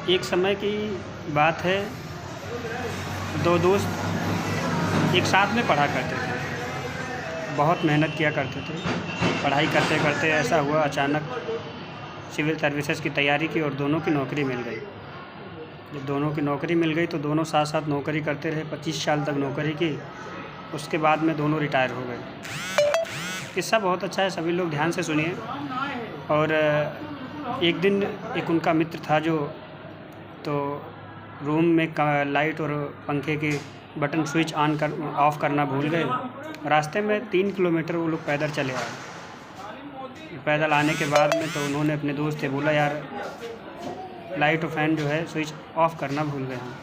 एक समय की बात है, दो दोस्त एक साथ में पढ़ा करते थे। बहुत मेहनत किया करते थे। पढ़ाई करते करते ऐसा हुआ, अचानक सिविल सर्विसेज की तैयारी की और दोनों की नौकरी मिल गई। जब दोनों की नौकरी मिल गई तो दोनों साथ साथ नौकरी करते रहे। 25 साल तक नौकरी की। उसके बाद में दोनों रिटायर हो गए। किस्सा बहुत अच्छा है, सभी लोग ध्यान से सुनिए। और एक दिन एक उनका मित्र था जो तो रूम में लाइट और पंखे के बटन स्विच ऑफ़ करना भूल गए। रास्ते में 3 किलोमीटर वो लोग पैदल चले आए। पैदल आने के बाद में तो उन्होंने अपने दोस्त से बोला, यार लाइट और फ़ैन जो है स्विच ऑफ़ करना भूल गए हम।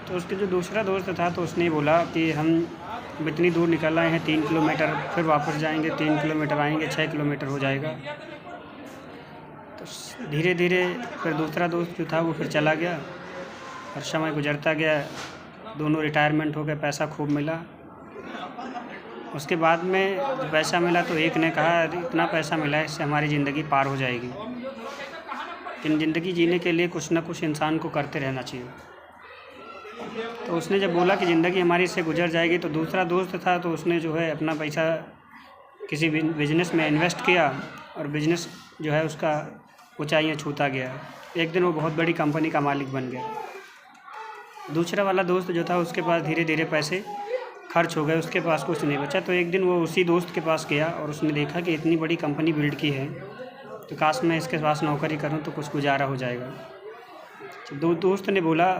तो उसके जो दूसरा दोस्त था तो उसने बोला कि हम इतनी दूर निकल आए हैं 3 किलोमीटर, फिर वापस जाएंगे 3 किलोमीटर, आएंगे 6 किलोमीटर हो जाएगा। तो धीरे धीरे फिर दूसरा दोस्त जो था वो फिर चला गया और समय गुजरता गया। दोनों रिटायरमेंट हो गए, पैसा खूब मिला। उसके बाद में जब पैसा मिला तो एक ने कहा, इतना पैसा मिला है, इससे हमारी ज़िंदगी पार हो जाएगी। लेकिन ज़िंदगी जीने के लिए कुछ ना कुछ इंसान को करते रहना चाहिए। तो उसने जब बोला कि ज़िंदगी हमारी इससे गुजर जाएगी, तो दूसरा दोस्त था तो उसने जो है अपना पैसा किसी बिजनेस में इन्वेस्ट किया और बिजनेस जो है उसका ऊंचाइयां छूता गया। एक दिन वो बहुत बड़ी कंपनी का मालिक बन गया। दूसरा वाला दोस्त जो था उसके पास धीरे धीरे पैसे खर्च हो गए, उसके पास कुछ नहीं बचा। तो एक दिन वो उसी दोस्त के पास गया और उसने देखा कि इतनी बड़ी कंपनी बिल्ड की है, तो काश मैं इसके पास नौकरी करूं तो कुछ गुजारा हो जाएगा। तो दोस्त ने बोला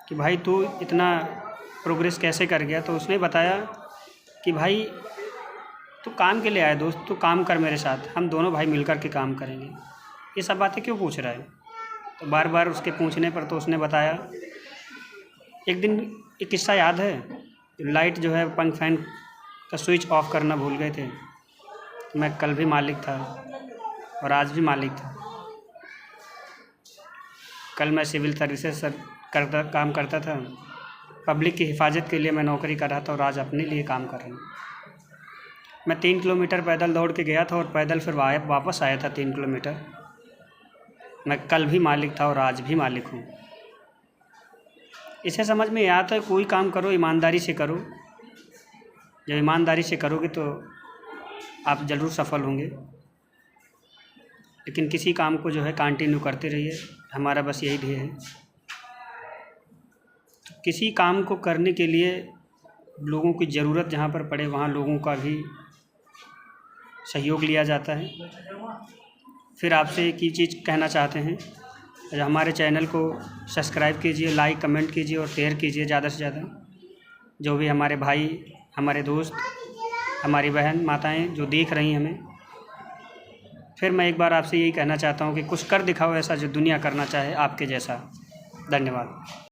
कि भाई तू इतना प्रोग्रेस कैसे कर गया? तो उसने बताया कि भाई तू काम के लिए आया दोस्त, तू काम कर मेरे साथ, हम दोनों भाई मिलकर के काम करेंगे। ये सब बातें क्यों पूछ रहा है? तो बार बार उसके पूछने पर तो उसने बताया, एक दिन एक किस्सा याद है, लाइट जो है पंख फैन का स्विच ऑफ करना भूल गए थे। मैं कल भी मालिक था और आज भी मालिक था। कल मैं सिविल सर्विसेज काम करता था, पब्लिक की हिफाजत के लिए मैं नौकरी कर रहा था और आज अपने लिए काम कर रहा हूँ। मैं 3 किलोमीटर पैदल दौड़ के गया था और पैदल फिर वापस आया था 3 किलोमीटर। मैं कल भी मालिक था और आज भी मालिक हूँ। इसे समझ में आता है, कोई काम करो ईमानदारी से करो। जब ईमानदारी से करोगे तो आप ज़रूर सफल होंगे। लेकिन किसी काम को जो है कंटिन्यू करते रहिए, हमारा बस यही ध्येय है। तो किसी काम को करने के लिए लोगों की ज़रूरत जहाँ पर पड़े वहाँ लोगों का भी सहयोग लिया जाता है। फिर आपसे एक ही चीज़ कहना चाहते हैं, हमारे चैनल को सब्सक्राइब कीजिए, लाइक कमेंट कीजिए और शेयर कीजिए ज़्यादा से ज़्यादा। जो भी हमारे भाई, हमारे दोस्त, हमारी बहन, माताएं जो देख रही हैं हमें, फिर मैं एक बार आपसे यही कहना चाहता हूँ कि कुछ कर दिखाओ ऐसा जो दुनिया करना चाहे आपके जैसा। धन्यवाद।